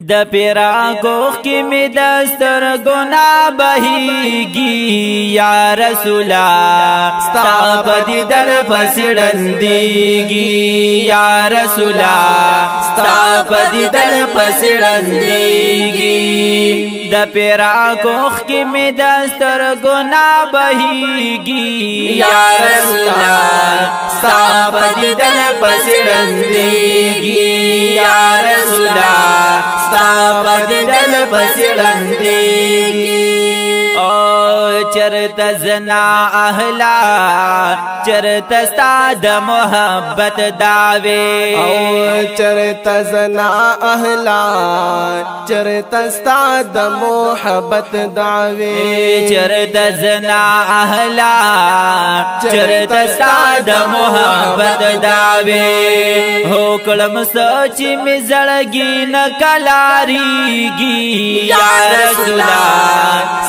د پیرا کوخ کی می دستر گنا بهیگی یا رسولا ستا پدی در پسړندېږي یا رسولا ستا پدی در پسړندېږي د پیرا کوخ کی می دستر گنا بهیگی یا رسولا ستا پدی در پسړندېږي یا رسولا ستا پدیدن پسړندېږي او چرته زنا اهلا چرته ستا د محبت داوي او چرته زنا اهلا چرته ستا د محبت داوي چرته زنا اهلا چرته ستا د محبت داوي هو کلم سوچ می زړګي نکلاریږي یا رسولا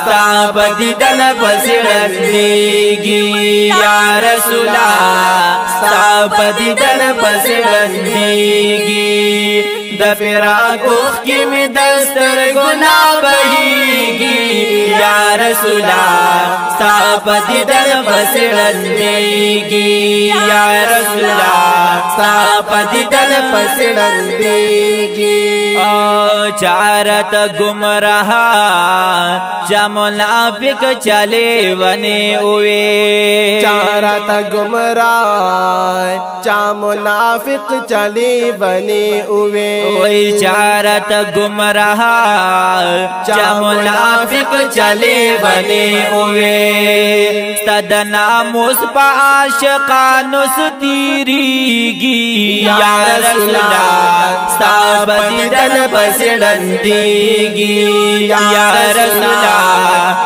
ستا پدیدن پسړندېږي یا رسولا ستا پدیدن پسړندېږي د پیرا کوخ کی می دستر گنا بهیږي یا رسولا ستا پدیدن پسړندېږي یا رسولا ستا پدیدن پسړندېږي او چارت گمراہ چا منافق چلے ونے اوے چارت گمراہ چا منافق چلے ونے اوے وہی چارت گمراہ چا منافق چلے ونے اوے صدنا مصپا عاشقانو ستیریگی یا رسولا ستا پدیدن پسړندېږي یا رسولا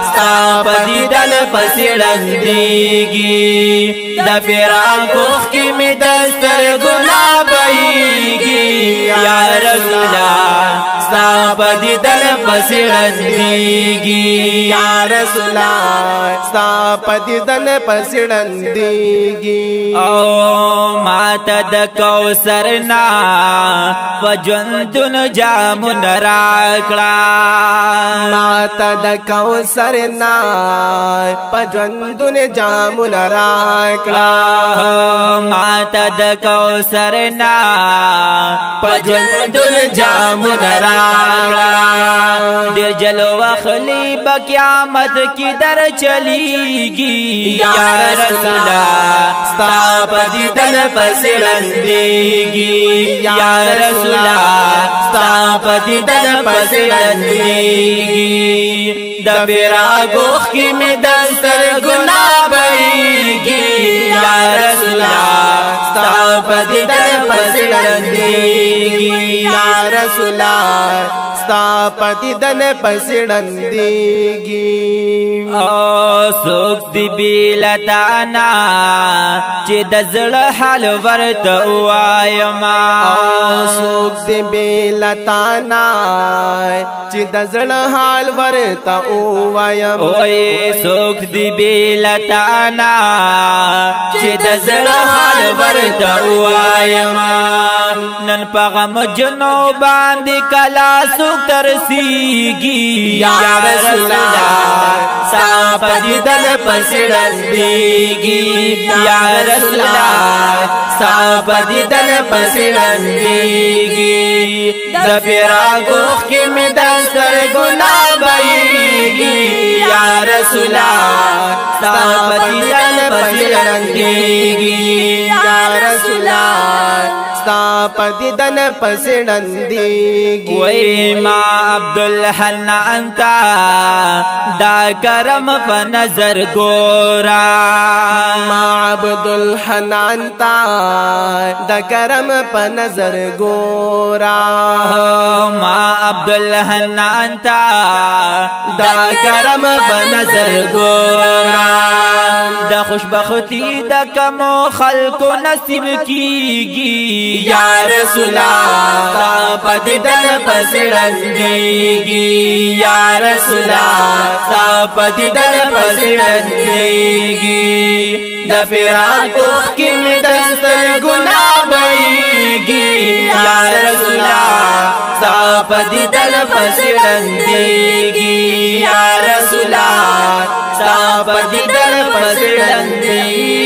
ستا پدیدن پسړندېږي د پیرا کوخ کی می دستر گنا بهیږي یا رسولا ستا پدیدن پسړندېږي یا رسولا ستا پدیدن پسړندېږي او ماته د کوثر نا وجندن جامن راکړه ماته د کوثر نا پجندن جامن راکړه ماته د کوثر نا پجندن جامن راکړه ډېر جلو واخلي به قیامت کی در چلیږي یا رسولا ستا پدیدن پسړندېږي یا رسولا ستا پدیدن پسړندېږي د پیرا کوخ کی می دستر گنا بهیږي یا رسولا ستا پدیدن پسړندېږي یا رسولا ستا پدیدن پسړندېږي او سوک دی بیلتانا چې د زړه حال ورته وایما سوک دی بیلتانا چې د زړه حال ورته وایم اوئے سوک دی بیلتانا چې د زړه حال ورته وایما نن پغم جنو باندې کلا سوک ترسیږي یا رسولا ستا پدیدن پسړندېږي یا رسولا ستا پدیدن پسړندېږي د پیرا کوخ کی می دستر گنا بهیږي یا رسولا ستا پدیدن پسړندېږي یا رسولا ستا پدیدن پسړندېږي وای ما عبدالحنان تا دا کرم په نظر ګورا ما عبدالحنان تا دا کرم په نظر ګورا ما عبدالحنان تا دا کرم په نظر ګورا د خوشبختی د کمو خلکو نصیب کیږي یا رسولا ستا پدیدن پسړندېږي یا رسولا ستا پدیدن پسړندېږي د پیرا کوخ کی می دستر گنا بهیږي या रसूला साप दीदल पसड़ंदेगी या रसूला साप दीदल पसड़ंदेगी